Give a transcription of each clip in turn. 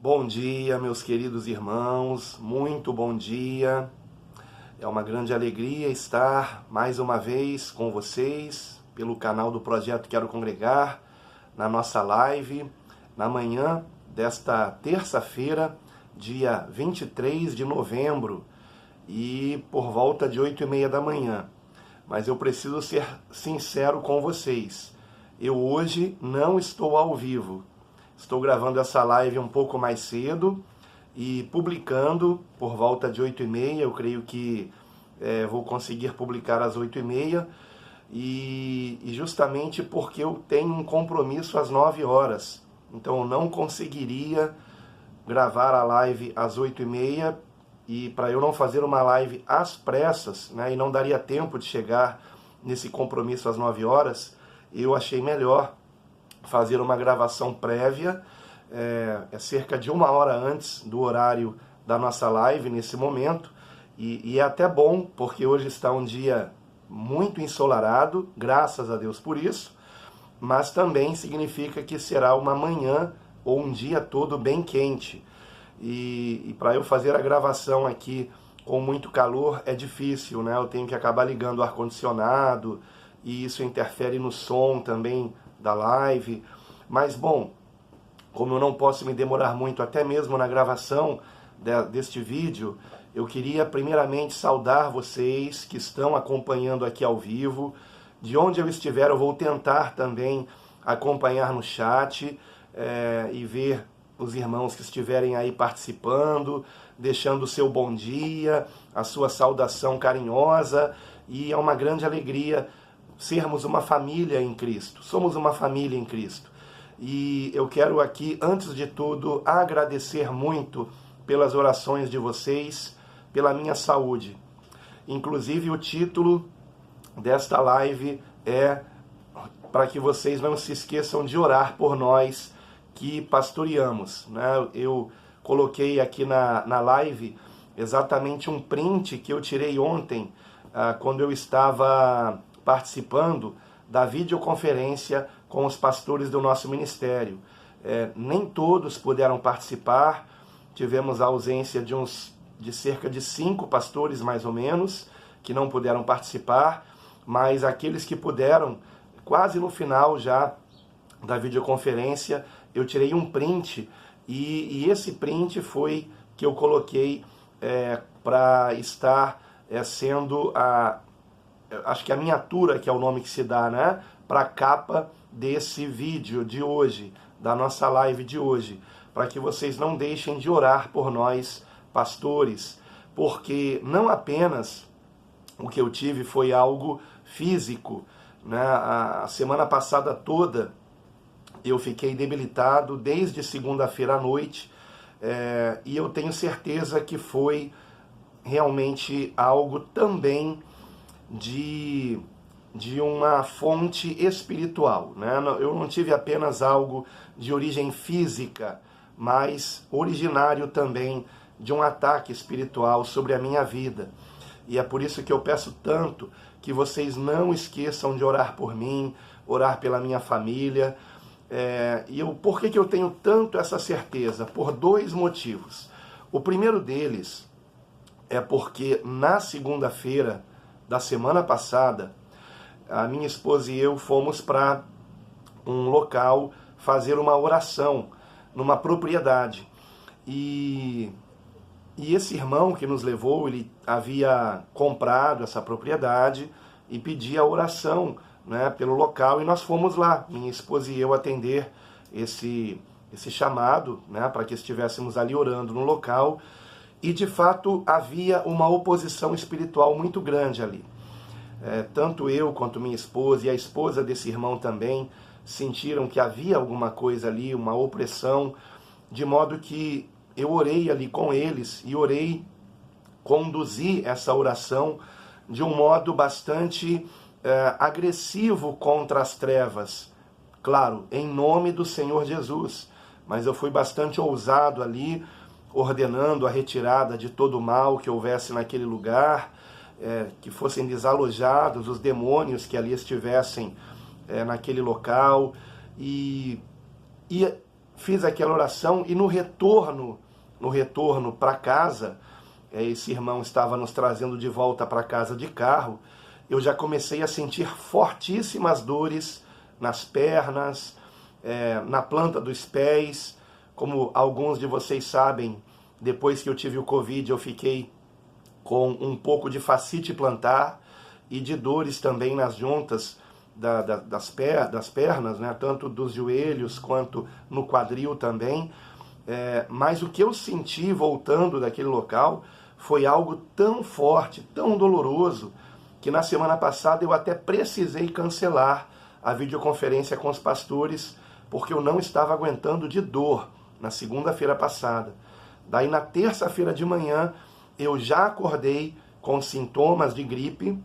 Bom dia, meus queridos irmãos, muito bom dia. É uma grande alegria estar mais uma vez com vocês pelo canal do Projeto Quero Congregar, na nossa live, na manhã desta terça-feira, dia 23 de novembro, e por volta de 8h30 da manhã. Mas eu preciso ser sincero com vocês, eu hoje não estou ao vivo. Estou gravando essa live um pouco mais cedo e publicando por volta de 8h30. Eu creio que vou conseguir publicar às 8h30. E justamente porque eu tenho um compromisso às 9 horas. Então eu não conseguiria gravar a live às 8h30. E para eu não fazer uma live às pressas, né, e não daria tempo de chegar nesse compromisso às 9 horas, eu achei melhor fazer uma gravação prévia, cerca de 1 hora antes do horário da nossa live nesse momento, e é até bom, porque hoje está um dia muito ensolarado, graças a Deus por isso, mas também significa que será uma manhã ou um dia todo bem quente, e para eu fazer a gravação aqui com muito calor é difícil, né? Eu tenho que acabar ligando o ar-condicionado, e isso interfere no som também da live. Mas bom, como eu não posso me demorar muito até mesmo na gravação deste vídeo, eu queria primeiramente saudar vocês que estão acompanhando aqui ao vivo. De onde eu estiver, eu vou tentar também acompanhar no chat e ver os irmãos que estiverem aí participando, deixando o seu bom dia, a sua saudação carinhosa, e é uma grande alegria sermos uma família em Cristo. Somos uma família em Cristo. E eu quero aqui, antes de tudo, agradecer muito pelas orações de vocês, pela minha saúde. Inclusive o título desta live é para que vocês não se esqueçam de orar por nós que pastoreamos, né? Eu coloquei aqui na live exatamente um print que eu tirei ontem, quando eu estava participando da videoconferência com os pastores do nosso ministério. Nem todos puderam participar, tivemos a ausência de cerca de 5 pastores, mais ou menos, que não puderam participar, mas aqueles que puderam, quase no final já da videoconferência, eu tirei um print, e esse print foi que eu coloquei para estar sendo acho que a miniatura, que é o nome que se dá, né, para a capa desse vídeo de hoje, da nossa live de hoje, para que vocês não deixem de orar por nós, pastores, porque não apenas o que eu tive foi algo físico, né? A semana passada toda eu fiquei debilitado desde segunda-feira à noite, e eu tenho certeza que foi realmente algo também de uma fonte espiritual, né? Eu não tive apenas algo de origem física, mas originário também de um ataque espiritual sobre a minha vida. E é por isso que eu peço tanto que vocês não esqueçam de orar por mim, orar pela minha família. Por que eu tenho tanto essa certeza? Por 2 motivos. O primeiro deles é porque na segunda-feira da semana passada, a minha esposa e eu fomos para um local fazer uma oração numa propriedade. E esse irmão que nos levou, ele havia comprado essa propriedade e pedia oração, né, pelo local, e nós fomos lá, minha esposa e eu, atender esse chamado, né, para que estivéssemos ali orando no local. E de fato havia uma oposição espiritual muito grande ali. Tanto eu quanto minha esposa e a esposa desse irmão também sentiram que havia alguma coisa ali, uma opressão, de modo que eu orei ali com eles e conduzi essa oração de um modo bastante agressivo contra as trevas. Claro, em nome do Senhor Jesus, mas eu fui bastante ousado ali, ordenando a retirada de todo o mal que houvesse naquele lugar, que fossem desalojados os demônios que ali estivessem naquele local, e fiz aquela oração e no retorno para casa, esse irmão estava nos trazendo de volta para casa de carro, eu já comecei a sentir fortíssimas dores nas pernas, na planta dos pés. Como alguns de vocês sabem, depois que eu tive o Covid, eu fiquei com um pouco de fascite plantar e de dores também nas juntas das pernas, né? Tanto dos joelhos quanto no quadril também. Mas o que eu senti voltando daquele local foi algo tão forte, tão doloroso, que na semana passada eu até precisei cancelar a videoconferência com os pastores, porque eu não estava aguentando de dor na segunda-feira passada. Daí na terça-feira de manhã eu já acordei com sintomas de gripe,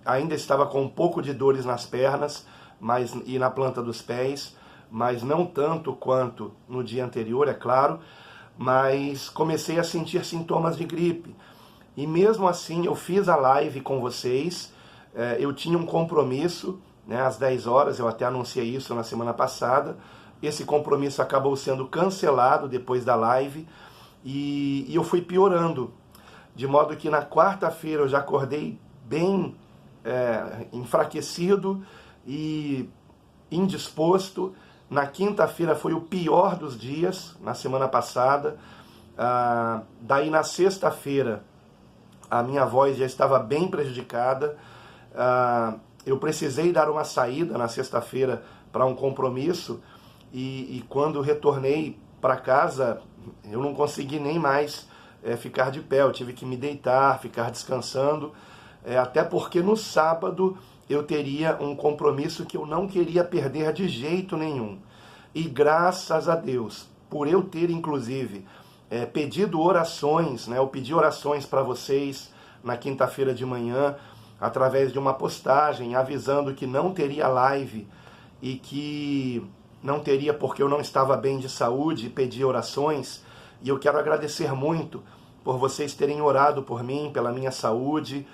ainda estava com um pouco de dores nas pernas e na planta dos pés, mas não tanto quanto no dia anterior, é claro, mas comecei a sentir sintomas de gripe. E mesmo assim eu fiz a live com vocês, eu tinha um compromisso, né, às 10 horas, eu até anunciei isso na semana passada. Esse compromisso acabou sendo cancelado depois da live e eu fui piorando, de modo que na quarta-feira eu já acordei bem enfraquecido e indisposto. Na quinta-feira foi o pior dos dias, na semana passada. Daí na sexta-feira a minha voz já estava bem prejudicada. Eu precisei dar uma saída na sexta-feira para um compromisso e quando retornei para casa eu não consegui nem mais ficar de pé. Eu tive que me deitar, ficar descansando, até porque no sábado eu teria um compromisso que eu não queria perder de jeito nenhum. E graças a Deus, por eu ter inclusive pedido orações, né, eu pedi orações para vocês na quinta-feira de manhã, através de uma postagem avisando que não teria live e que não teria porque eu não estava bem de saúde e pedi orações. E eu quero agradecer muito por vocês terem orado por mim, pela minha saúde,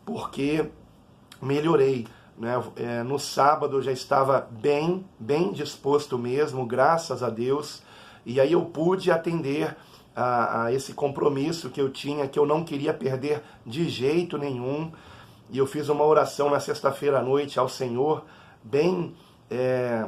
porque melhorei, né? No sábado eu já estava bem disposto mesmo, graças a Deus, e aí eu pude atender a esse compromisso que eu tinha, que eu não queria perder de jeito nenhum. E eu fiz uma oração na sexta-feira à noite ao Senhor,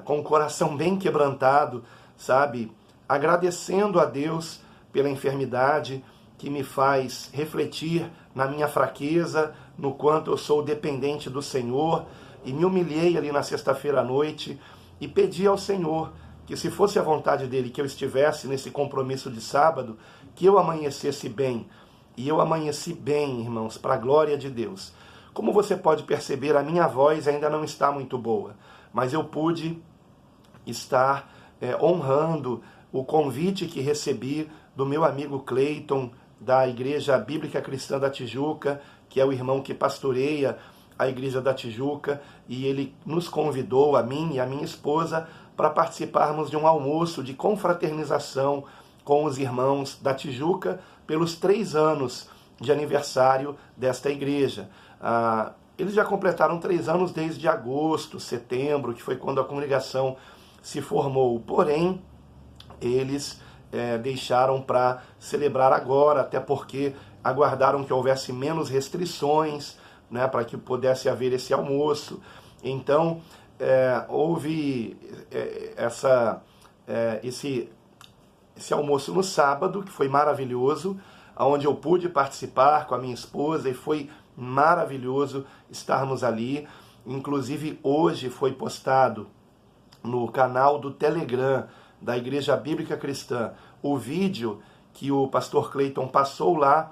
com o coração bem quebrantado, sabe? Agradecendo a Deus pela enfermidade que me faz refletir na minha fraqueza, no quanto eu sou dependente do Senhor, e me humilhei ali na sexta-feira à noite e pedi ao Senhor que, se fosse a vontade dele que eu estivesse nesse compromisso de sábado, que eu amanhecesse bem. E eu amanheci bem, irmãos, para a glória de Deus. Como você pode perceber, a minha voz ainda não está muito boa, mas eu pude estar honrando o convite que recebi do meu amigo Cleiton, da Igreja Bíblica Cristã da Tijuca, que é o irmão que pastoreia a Igreja da Tijuca, e ele nos convidou, a mim e a minha esposa, para participarmos de um almoço de confraternização com os irmãos da Tijuca pelos 3 anos de aniversário desta igreja. Eles já completaram 3 anos desde agosto, setembro, que foi quando a congregação se formou. Porém, eles deixaram para celebrar agora, até porque aguardaram que houvesse menos restrições, né, para que pudesse haver esse almoço. Então, houve esse almoço no sábado, que foi maravilhoso, onde eu pude participar com a minha esposa, e foi maravilhoso estarmos ali. Inclusive, hoje foi postado no canal do Telegram da Igreja Bíblica Cristã o vídeo que o pastor Cleiton passou lá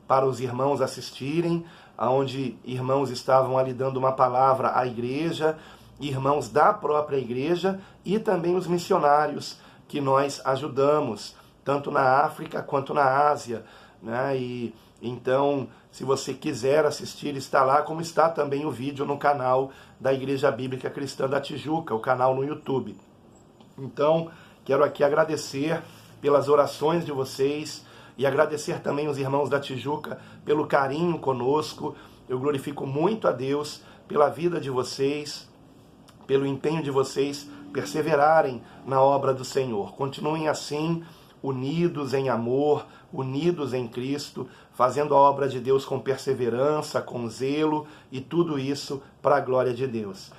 para os irmãos assistirem, onde irmãos estavam ali dando uma palavra à igreja, irmãos da própria igreja e também os missionários que nós ajudamos, tanto na África quanto na Ásia, né? E então, se você quiser assistir, está lá, como está também o vídeo no canal da Igreja Bíblica Cristã da Tijuca, o canal no YouTube. Então, quero aqui agradecer pelas orações de vocês e agradecer também os irmãos da Tijuca pelo carinho conosco. Eu glorifico muito a Deus pela vida de vocês, pelo empenho de vocês perseverarem na obra do Senhor. Continuem assim, unidos em amor, unidos em Cristo, fazendo a obra de Deus com perseverança, com zelo, e tudo isso para a glória de Deus.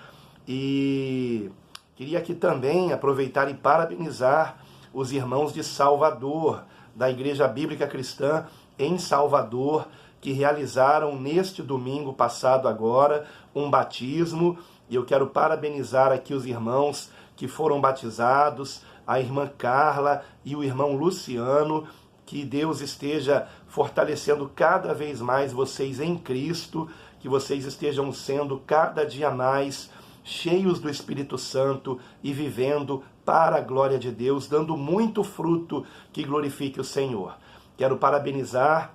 E queria aqui também aproveitar e parabenizar os irmãos de Salvador, da Igreja Bíblica Cristã em Salvador, que realizaram neste domingo passado agora um batismo, e eu quero parabenizar aqui os irmãos que foram batizados, a irmã Carla e o irmão Luciano, que Deus esteja fortalecendo cada vez mais vocês em Cristo, que vocês estejam sendo cada dia mais cheios do Espírito Santo e vivendo para a glória de Deus, dando muito fruto que glorifique o Senhor. Quero parabenizar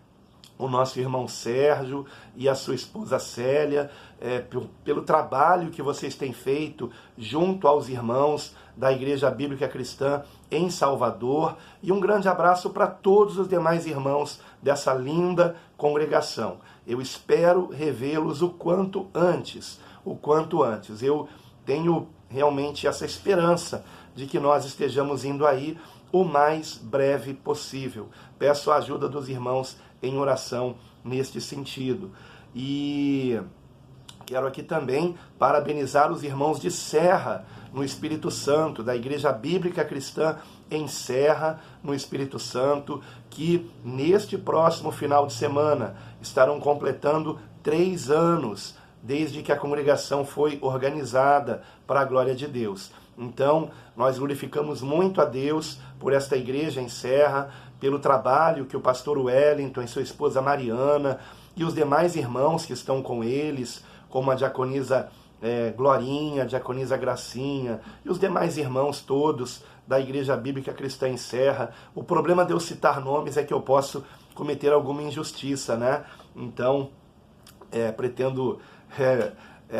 o nosso irmão Sérgio e a sua esposa Célia, pelo trabalho que vocês têm feito junto aos irmãos da Igreja Bíblica Cristã em Salvador, e um grande abraço para todos os demais irmãos dessa linda congregação. Eu espero revê-los o quanto antes. Eu tenho realmente essa esperança de que nós estejamos indo aí o mais breve possível. Peço a ajuda dos irmãos em oração neste sentido. E quero aqui também parabenizar os irmãos de Serra, no Espírito Santo, da Igreja Bíblica Cristã em Serra, no Espírito Santo, que neste próximo final de semana estarão completando 3 anos desde que a congregação foi organizada para a glória de Deus. Então, nós glorificamos muito a Deus por esta igreja em Serra, pelo trabalho que o pastor Wellington e sua esposa Mariana e os demais irmãos que estão com eles, como a diaconisa Glorinha, a diaconisa Gracinha e os demais irmãos todos da Igreja Bíblica Cristã em Serra. O problema de eu citar nomes é que eu posso cometer alguma injustiça, né? Então, pretendo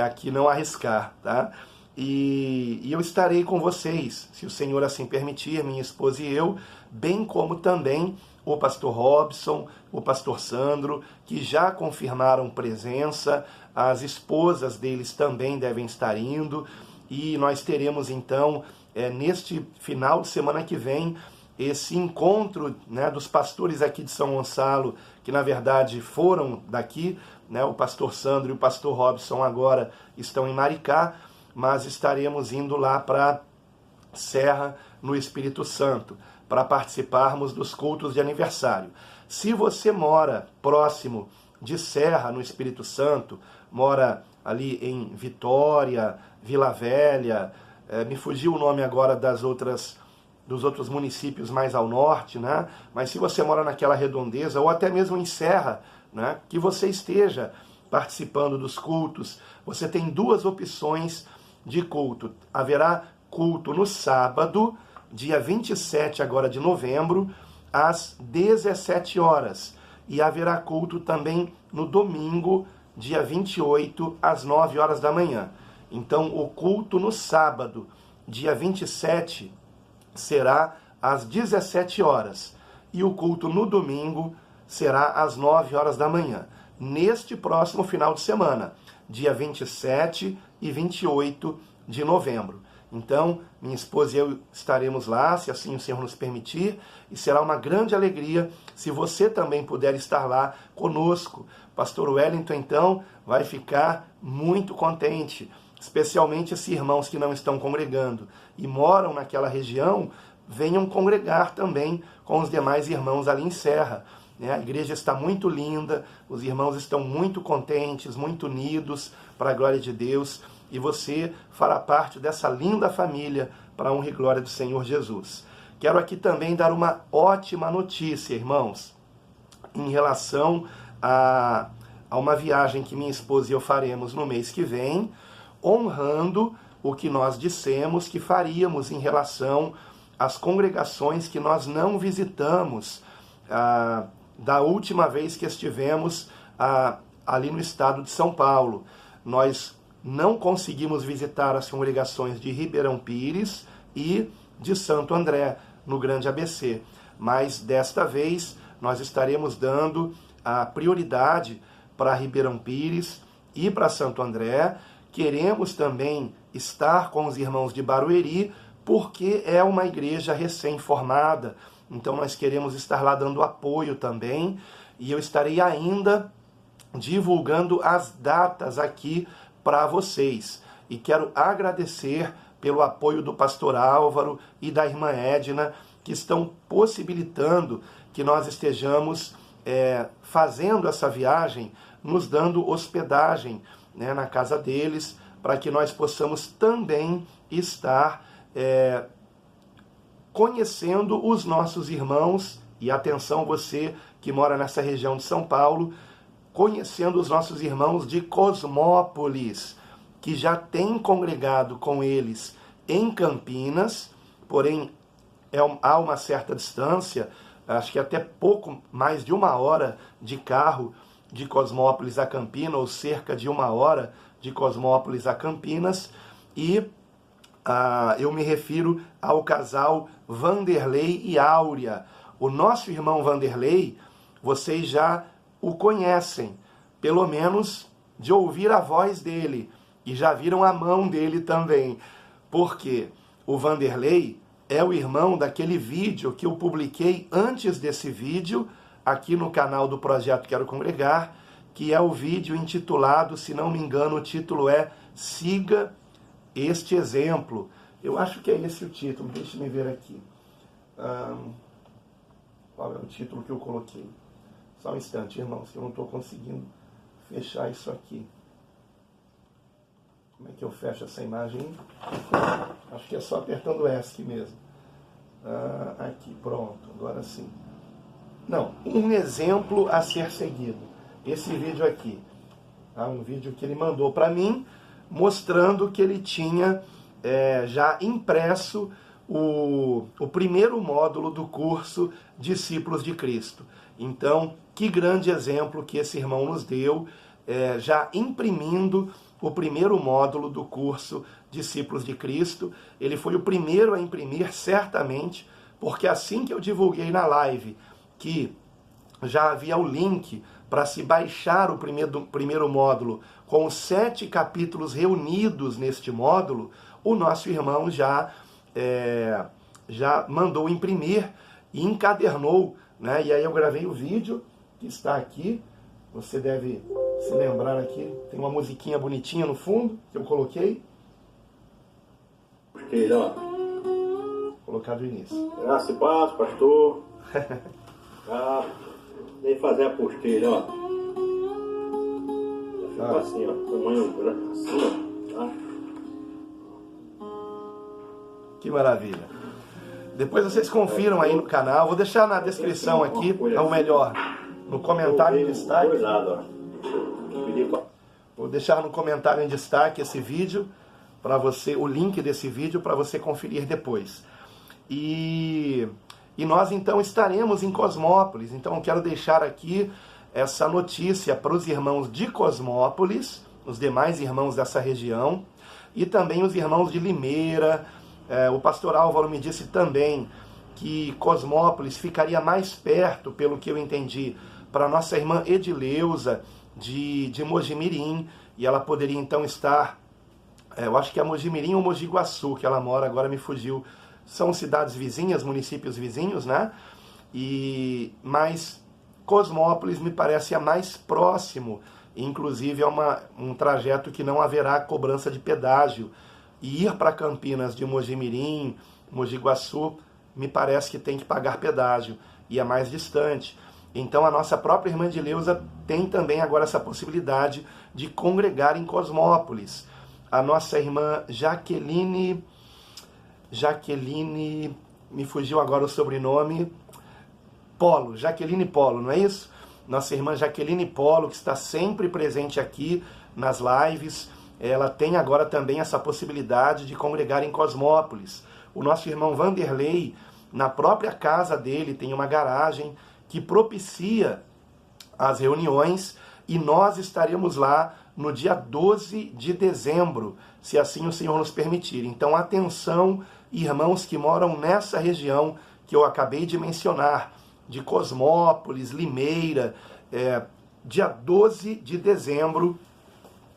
aqui não arriscar, tá? E eu estarei com vocês, se o Senhor assim permitir, minha esposa e eu, bem como também o pastor Robson, o pastor Sandro, que já confirmaram presença, as esposas deles também devem estar indo, e nós teremos então, neste final de semana que vem, esse encontro, né, dos pastores aqui de São Gonçalo, que na verdade foram daqui, né, o pastor Sandro e o pastor Robson agora estão em Maricá, mas estaremos indo lá para Serra, no Espírito Santo, para participarmos dos cultos de aniversário. Se você mora próximo de Serra, no Espírito Santo, mora ali em Vitória, Vila Velha, me fugiu o nome agora dos outros municípios mais ao norte, né? Mas se você mora naquela redondeza, ou até mesmo em Serra, né, que você esteja participando dos cultos, você tem 2 opções de culto. Haverá culto no sábado, dia 27 agora de novembro, às 17 horas. E haverá culto também no domingo, dia 28, às 9 horas da manhã. Então, o culto no sábado, dia 27, será às 17 horas. E o culto no domingo será às 9 horas da manhã. Neste próximo final de semana, dia 27 e 28 de novembro. Então, minha esposa e eu estaremos lá, se assim o Senhor nos permitir, e será uma grande alegria se você também puder estar lá conosco. Pastor Wellington, então, vai ficar muito contente, especialmente esses irmãos que não estão congregando e moram naquela região, venham congregar também com os demais irmãos ali em Serra. A igreja está muito linda, os irmãos estão muito contentes, muito unidos para a glória de Deus, e você fará parte dessa linda família para a honra e glória do Senhor Jesus. Quero aqui também dar uma ótima notícia, irmãos, em relação a uma viagem que minha esposa e eu faremos no mês que vem, honrando o que nós dissemos que faríamos em relação às congregações que nós não visitamos da última vez que estivemos ali no estado de São Paulo. Nós não conseguimos visitar as congregações de Ribeirão Pires e de Santo André, no Grande ABC. Mas desta vez nós estaremos dando a prioridade para Ribeirão Pires e para Santo André. Queremos também estar com os irmãos de Barueri, porque é uma igreja recém-formada. Então nós queremos estar lá dando apoio também, e eu estarei ainda divulgando as datas aqui para vocês. E quero agradecer pelo apoio do pastor Álvaro e da irmã Edna, que estão possibilitando que nós estejamos fazendo essa viagem, nos dando hospedagem, né, na casa deles, para que nós possamos também estar conhecendo os nossos irmãos, e atenção você que mora nessa região de São Paulo, conhecendo os nossos irmãos de Cosmópolis, que já tem congregado com eles em Campinas, porém há uma certa distância, acho que até pouco mais de 1 hora de carro de Cosmópolis a Campinas, ou cerca de 1 hora de Cosmópolis a Campinas, e eu me refiro ao casal Vanderlei e Áurea. O nosso irmão Vanderlei, vocês já o conhecem, pelo menos de ouvir a voz dele, e já viram a mão dele também, porque o Vanderlei é o irmão daquele vídeo que eu publiquei antes desse vídeo, aqui no canal do Projeto Quero Congregar, que é o vídeo intitulado, se não me engano, o título é Siga este Exemplo. Eu acho que é esse o título, deixe-me ver aqui. Qual é o título que eu coloquei? Só um instante, irmãos, que eu não estou conseguindo fechar isso aqui. Como é que eu fecho essa imagem? Acho que é só apertando o ESC mesmo. Aqui, pronto, agora sim. Não, um exemplo a ser seguido. Esse vídeo aqui. Um vídeo que ele mandou para mim, mostrando que ele tinha já impresso o primeiro módulo do curso Discípulos de Cristo. Então, que grande exemplo que esse irmão nos deu, já imprimindo o primeiro módulo do curso Discípulos de Cristo. Ele foi o primeiro a imprimir, certamente, porque assim que eu divulguei na live que já havia o link para se baixar o primeiro módulo com os 7 capítulos reunidos neste módulo, o nosso irmão já mandou imprimir e encadernou, né? E aí eu gravei o vídeo que está aqui. Você deve se lembrar aqui, tem uma musiquinha bonitinha no fundo que eu coloquei. Vou colocar do início. Graça e paz, pastor. Vem fazer a postilha, ó. Fica assim, ó. Tamanho assim, ó. Tá? Que maravilha. Depois vocês confiram aí no canal. Vou deixar na descrição aqui, ou melhor, no comentário em destaque. Vou deixar no comentário em destaque esse vídeo para você, o link desse vídeo para você conferir depois. E nós então estaremos em Cosmópolis. Então eu quero deixar aqui essa notícia para os irmãos de Cosmópolis, os demais irmãos dessa região, e também os irmãos de Limeira. O pastor Álvaro me disse também que Cosmópolis ficaria mais perto, pelo que eu entendi, para nossa irmã Edileuza de Mojimirim, e ela poderia então estar, eu acho que é Mojimirim ou Mogi Guaçu que ela mora, agora me fugiu. São cidades vizinhas, municípios vizinhos, né? Mas Cosmópolis me parece a mais próximo, inclusive é um trajeto que não haverá cobrança de pedágio. E ir para Campinas de Mojimirim, Mogi Guaçu, me parece que tem que pagar pedágio, e é mais distante. Então a nossa própria irmã Edileuza tem também agora essa possibilidade de congregar em Cosmópolis. A nossa irmã Jaqueline, me fugiu agora o sobrenome, Polo, Jaqueline Polo, não é isso? Nossa irmã Jaqueline Polo, que está sempre presente aqui nas lives, ela tem agora também essa possibilidade de congregar em Cosmópolis. O nosso irmão Vanderlei, na própria casa dele, tem uma garagem que propicia as reuniões, e nós estaremos lá no dia 12 de dezembro, se assim o Senhor nos permitir. Então, atenção, irmãos que moram nessa região que eu acabei de mencionar, de Cosmópolis, Limeira, dia 12 de dezembro,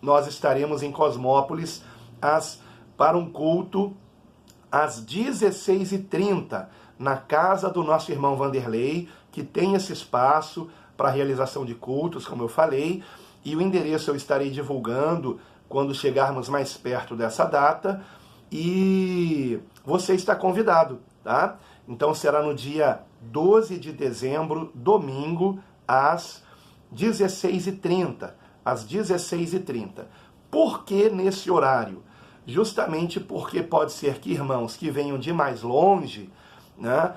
nós estaremos em Cosmópolis às para um culto às 16h30, na casa do nosso irmão Vanderlei, que tem esse espaço para a realização de cultos, como eu falei, e o endereço eu estarei divulgando quando chegarmos mais perto dessa data, e você está convidado, tá? Então será no dia 12 de dezembro, domingo, às 16h30. Às 16h30. Por que nesse horário? Justamente porque pode ser que irmãos que venham de mais longe, né,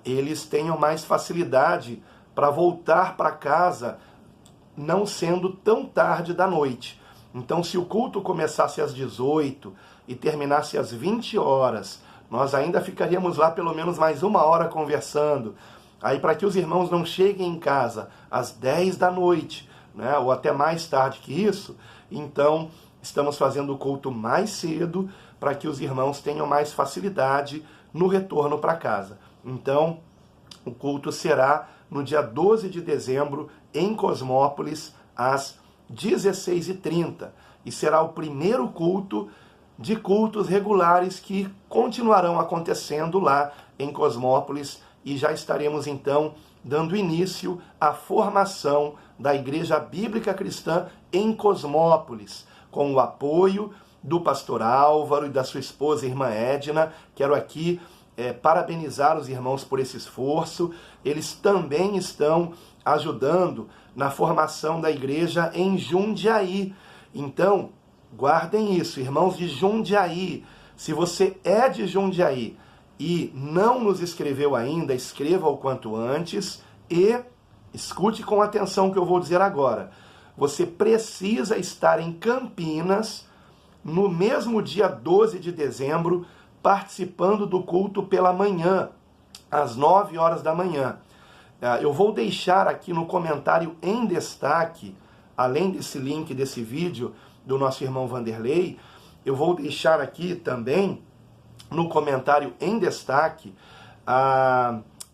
eles tenham mais facilidade para voltar para casa, não sendo tão tarde da noite. Então, se o culto começasse às 18 e terminasse às 20 horas, nós ainda ficaríamos lá pelo menos mais 1 hora conversando. Aí, para que os irmãos não cheguem em casa às 10 da noite, né, ou até mais tarde que isso, então estamos fazendo o culto mais cedo para que os irmãos tenham mais facilidade no retorno para casa. Então, o culto será no dia 12 de dezembro, em Cosmópolis, às 16h30. E será o primeiro culto de cultos regulares que continuarão acontecendo lá em Cosmópolis, e já estaremos então dando início à formação da Igreja Bíblica Cristã em Cosmópolis, com o apoio do pastor Álvaro e da sua esposa, irmã Edna. Quero aqui parabenizar os irmãos por esse esforço. Eles também estão ajudando na formação da igreja em Jundiaí. Então, guardem isso, irmãos de Jundiaí. Se você é de Jundiaí e não nos escreveu ainda, escreva o quanto antes e escute com atenção o que eu vou dizer agora. Você precisa estar em Campinas no mesmo dia 12 de dezembro, participando do culto pela manhã, às 9 horas da manhã. Eu vou deixar aqui no comentário em destaque, além desse link desse vídeo do nosso irmão Vanderlei, eu vou deixar aqui também no comentário em destaque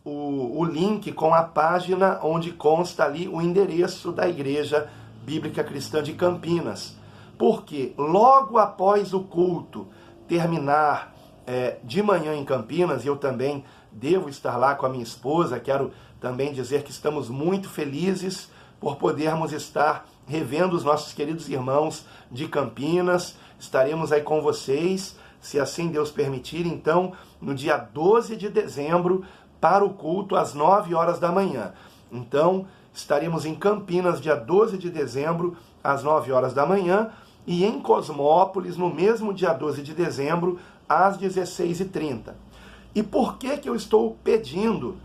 o link com a página onde consta ali o endereço da Igreja Bíblica Cristã de Campinas. Porque logo após o culto terminar de manhã em Campinas, e eu também devo estar lá com a minha esposa, quero também dizer que estamos muito felizes por podermos estar revendo os nossos queridos irmãos de Campinas. Estaremos aí com vocês, se assim Deus permitir, então, no dia 12 de dezembro, para o culto às 9 horas da manhã. Então, estaremos em Campinas, dia 12 de dezembro, às 9 horas da manhã, e em Cosmópolis, no mesmo dia 12 de dezembro, às 16h30. E por que eu estou pedindo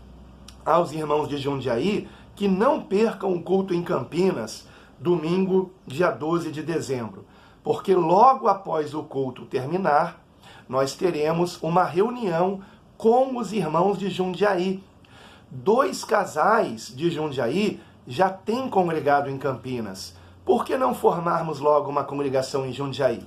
aos irmãos de Jundiaí que não percam o culto em Campinas, domingo, dia 12 de dezembro? Porque logo após o culto terminar, nós teremos uma reunião com os irmãos de Jundiaí. 2 casais de Jundiaí já têm congregado em Campinas. Por que não formarmos logo uma congregação em Jundiaí?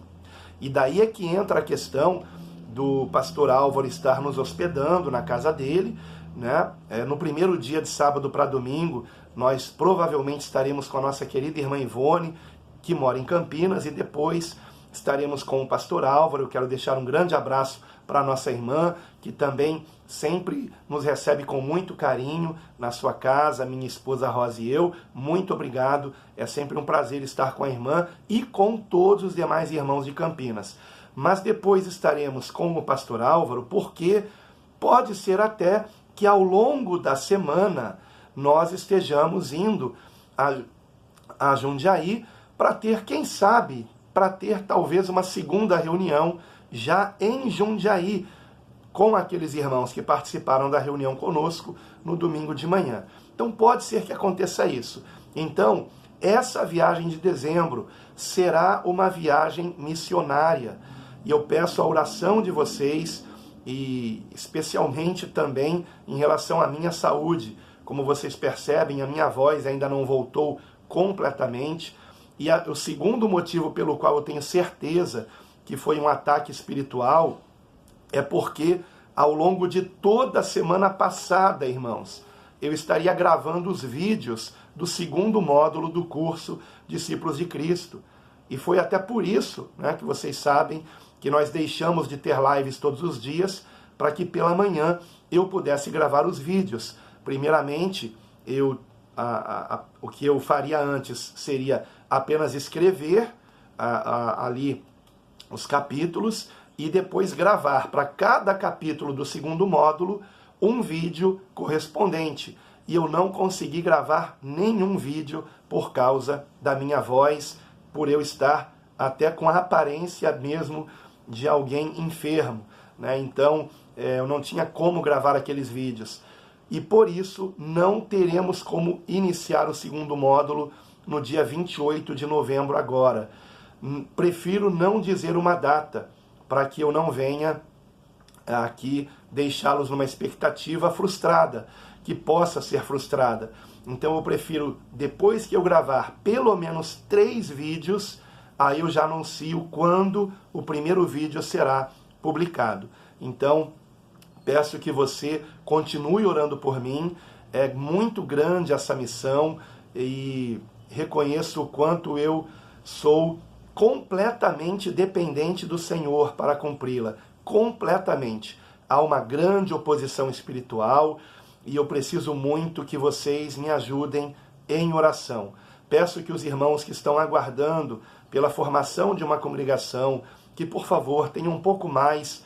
E daí é que entra a questão do pastor Álvaro estar nos hospedando na casa dele, né? No primeiro dia de sábado para domingo, nós provavelmente estaremos com a nossa querida irmã Ivone, que mora em Campinas, e depois estaremos com o pastor Álvaro. Eu quero deixar um grande abraço para a nossa irmã, que também sempre nos recebe com muito carinho na sua casa, minha esposa Rosa e eu. Muito obrigado, é sempre um prazer estar com a irmã e com todos os demais irmãos de Campinas. Mas depois estaremos com o pastor Álvaro, porque pode ser até que ao longo da semana nós estejamos indo a Jundiaí para ter, quem sabe, para ter talvez uma segunda reunião já em Jundiaí, com aqueles irmãos que participaram da reunião conosco no domingo de manhã. Então pode ser que aconteça isso. Então, essa viagem de dezembro será uma viagem missionária. E eu peço a oração de vocês, e especialmente também em relação à minha saúde. Como vocês percebem, a minha voz ainda não voltou completamente. E o segundo motivo pelo qual eu tenho certeza que foi um ataque espiritual é porque ao longo de toda a semana passada, irmãos, eu estaria gravando os vídeos do segundo módulo do curso Discípulos de Cristo. e foi até por isso, né, que vocês sabem que nós deixamos de ter lives todos os dias, para que pela manhã eu pudesse gravar os vídeos. Primeiramente, o que eu faria antes seria apenas escrever ali os capítulos e depois gravar para cada capítulo do segundo módulo um vídeo correspondente. E eu não consegui gravar nenhum vídeo por causa da minha voz, por eu estar até com a aparência mesmo de alguém enfermo, né? Então, eu não tinha como gravar aqueles vídeos. E por isso, não teremos como iniciar o segundo módulo no dia 28 de novembro agora. Prefiro não dizer uma data, para que eu não venha aqui deixá-los numa expectativa frustrada, que possa ser frustrada. Então eu prefiro, depois que eu gravar pelo menos 3 vídeos, aí eu já anuncio quando o primeiro vídeo será publicado. Então, peço que você continue orando por mim. É muito grande essa missão e reconheço o quanto eu sou completamente dependente do Senhor para cumpri-la. Completamente. Há uma grande oposição espiritual e eu preciso muito que vocês me ajudem em oração. Peço que os irmãos que estão aguardando pela formação de uma congregação, que por favor tenham um pouco mais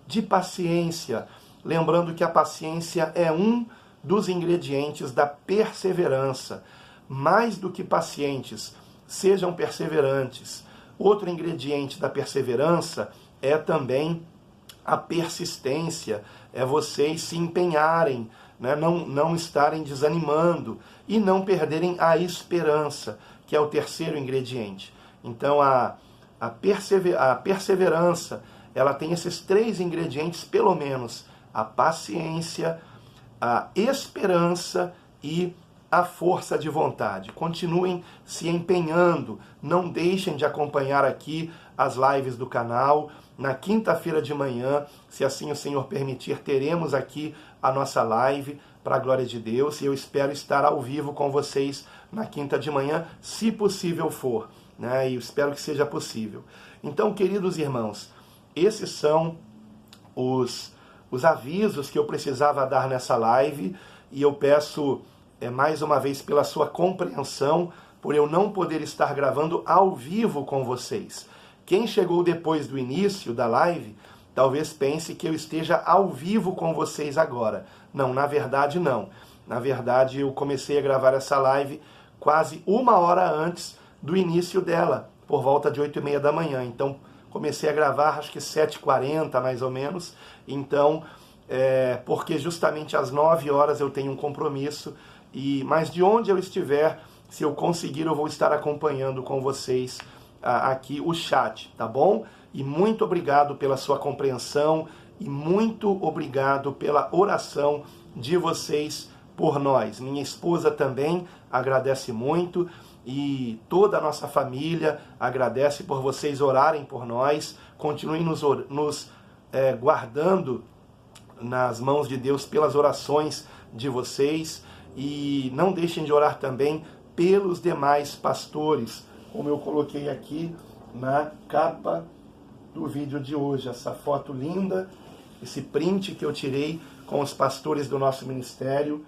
de paciência, lembrando que a paciência é um dos ingredientes da perseverança. Mais do que pacientes, sejam perseverantes. Outro ingrediente da perseverança é também a persistência, é vocês se empenharem, né? Não estarem desanimando e não perderem a esperança, que é o terceiro ingrediente. Então a perseverança, ela tem esses 3 ingredientes pelo menos: a paciência, a esperança e a força de vontade. Continuem se empenhando, não deixem de acompanhar aqui as lives do canal. Na quinta-feira de manhã, se assim o Senhor permitir, teremos aqui a nossa live para a glória de Deus, e eu espero estar ao vivo com vocês na quinta de manhã, se possível for, né? E eu espero que seja possível. Então, queridos irmãos, esses são os avisos que eu precisava dar nessa live, e eu peço mais uma vez pela sua compreensão, por eu não poder estar gravando ao vivo com vocês. Quem chegou depois do início da live, talvez pense que eu esteja ao vivo com vocês agora. Não, na verdade não. Na verdade, eu comecei a gravar essa live quase 1 hora antes do início dela, por volta de 8h30 da manhã. Então, comecei a gravar, acho que 7h40, mais ou menos. Então, porque justamente às 9 horas eu tenho um compromisso. Mas de onde eu estiver, se eu conseguir, eu vou estar acompanhando com vocês aqui o chat, tá bom? E muito obrigado pela sua compreensão e muito obrigado pela oração de vocês por nós. Minha esposa também agradece muito e toda a nossa família agradece por vocês orarem por nós. Continuem nos guardando nas mãos de Deus pelas orações de vocês. E não deixem de orar também pelos demais pastores, como eu coloquei aqui na capa do vídeo de hoje. Essa foto linda, esse print que eu tirei com os pastores do nosso ministério,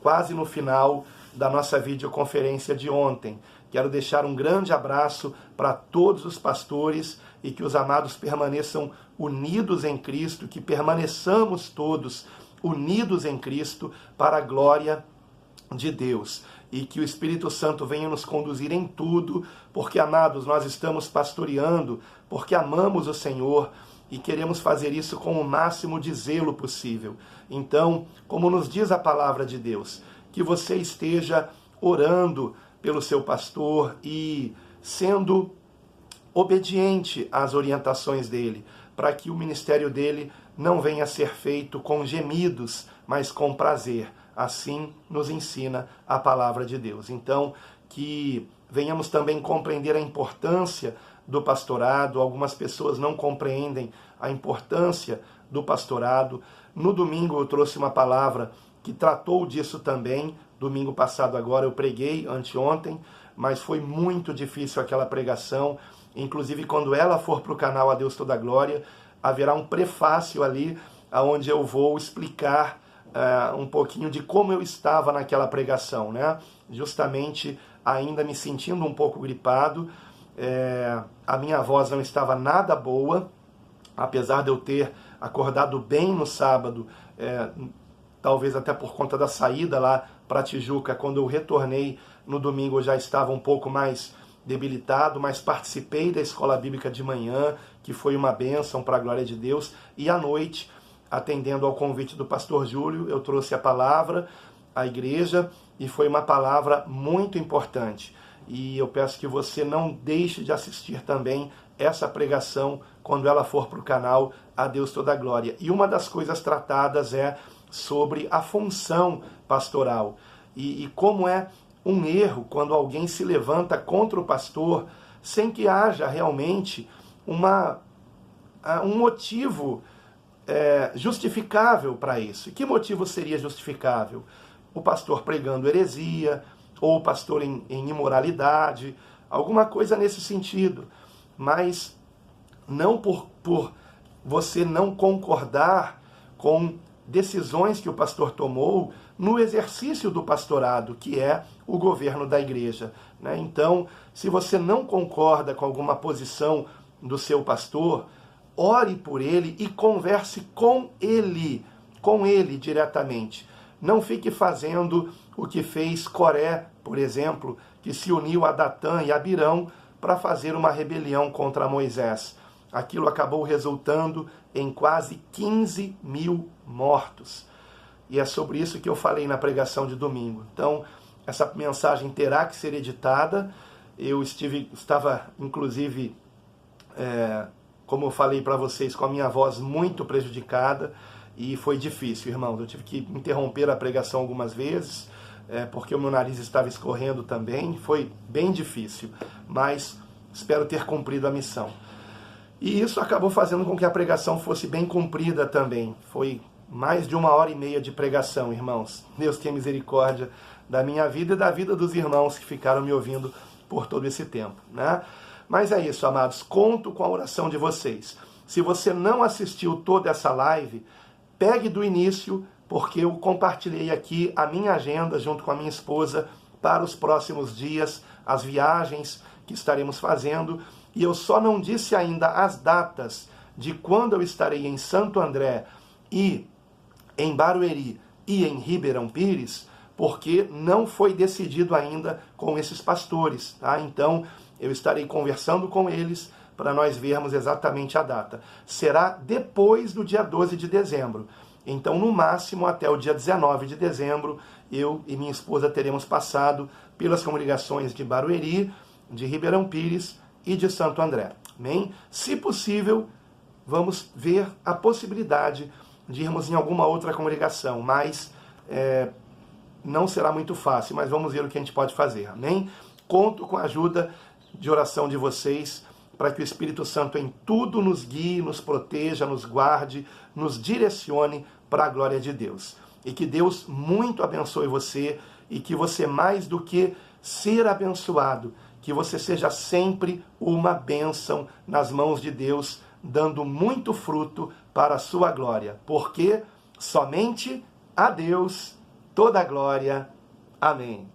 quase no final da nossa videoconferência de ontem. Quero deixar um grande abraço para todos os pastores e que os amados permaneçam unidos em Cristo, que permaneçamos todos unidos em Cristo para a glória de Deus. E que o Espírito Santo venha nos conduzir em tudo, porque, amados, nós estamos pastoreando, porque amamos o Senhor e queremos fazer isso com o máximo de zelo possível. Então, como nos diz a palavra de Deus, que você esteja orando pelo seu pastor e sendo obediente às orientações dele, para que o ministério dele não venha a ser feito com gemidos, mas com prazer. Assim nos ensina a palavra de Deus. Então, que venhamos também compreender a importância do pastorado. Algumas pessoas não compreendem a importância do pastorado. No domingo eu trouxe uma palavra que tratou disso também. Domingo passado agora eu preguei, anteontem, mas foi muito difícil aquela pregação. Inclusive, quando ela for para o canal A Deus Toda Glória, haverá um prefácio ali, onde eu vou explicar um pouquinho de como eu estava naquela pregação, né? Justamente ainda me sentindo um pouco gripado, a minha voz não estava nada boa, apesar de eu ter acordado bem no sábado, talvez até por conta da saída lá para Tijuca. Quando eu retornei no domingo eu já estava um pouco mais debilitado, mas participei da escola bíblica de manhã, que foi uma bênção para a glória de Deus, e à noite, atendendo ao convite do pastor Júlio, eu trouxe a palavra à igreja, e foi uma palavra muito importante. E eu peço que você não deixe de assistir também essa pregação quando ela for para o canal A Deus Toda Glória. E uma das coisas tratadas é sobre a função pastoral, e como é um erro quando alguém se levanta contra o pastor sem que haja realmente um motivo justificável para isso. E que motivo seria justificável? O pastor pregando heresia, ou o pastor em imoralidade, alguma coisa nesse sentido. Mas não por você não concordar com decisões que o pastor tomou no exercício do pastorado, que é o governo da igreja, né? Então, se você não concorda com alguma posição do seu pastor, ore por ele e converse com ele diretamente. Não fique fazendo o que fez Coré, por exemplo, que se uniu a Datã e Abirão para fazer uma rebelião contra Moisés. Aquilo acabou resultando em quase 15 mil mortos. E é sobre isso que eu falei na pregação de domingo. Então, essa mensagem terá que ser editada. Eu estava, inclusive, como eu falei para vocês, com a minha voz muito prejudicada, e foi difícil, irmãos. Eu tive que interromper a pregação algumas vezes, porque o meu nariz estava escorrendo também. Foi bem difícil, mas espero ter cumprido a missão. E isso acabou fazendo com que a pregação fosse bem cumprida também. Foi mais de 1h30 de pregação, irmãos. Deus tenha misericórdia da minha vida e da vida dos irmãos que ficaram me ouvindo por todo esse tempo, né? Mas é isso, amados. Conto com a oração de vocês. Se você não assistiu toda essa live, pegue do início, porque eu compartilhei aqui a minha agenda junto com a minha esposa para os próximos dias, as viagens que estaremos fazendo. E eu só não disse ainda as datas de quando eu estarei em Santo André e em Barueri e em Ribeirão Pires, porque não foi decidido ainda com esses pastores, tá? Então, eu estarei conversando com eles para nós vermos exatamente a data. Será depois do dia 12 de dezembro. Então, no máximo, até o dia 19 de dezembro, eu e minha esposa teremos passado pelas congregações de Barueri, de Ribeirão Pires e de Santo André. Amém? Se possível, vamos ver a possibilidade de irmos em alguma outra congregação, mas não será muito fácil, mas vamos ver o que a gente pode fazer. Amém? Conto com a ajuda de oração de vocês, para que o Espírito Santo em tudo nos guie, nos proteja, nos guarde, nos direcione para a glória de Deus. E que Deus muito abençoe você, e que você, mais do que ser abençoado, que você seja sempre uma bênção nas mãos de Deus, dando muito fruto para a sua glória. Porque somente a Deus toda a glória. Amém.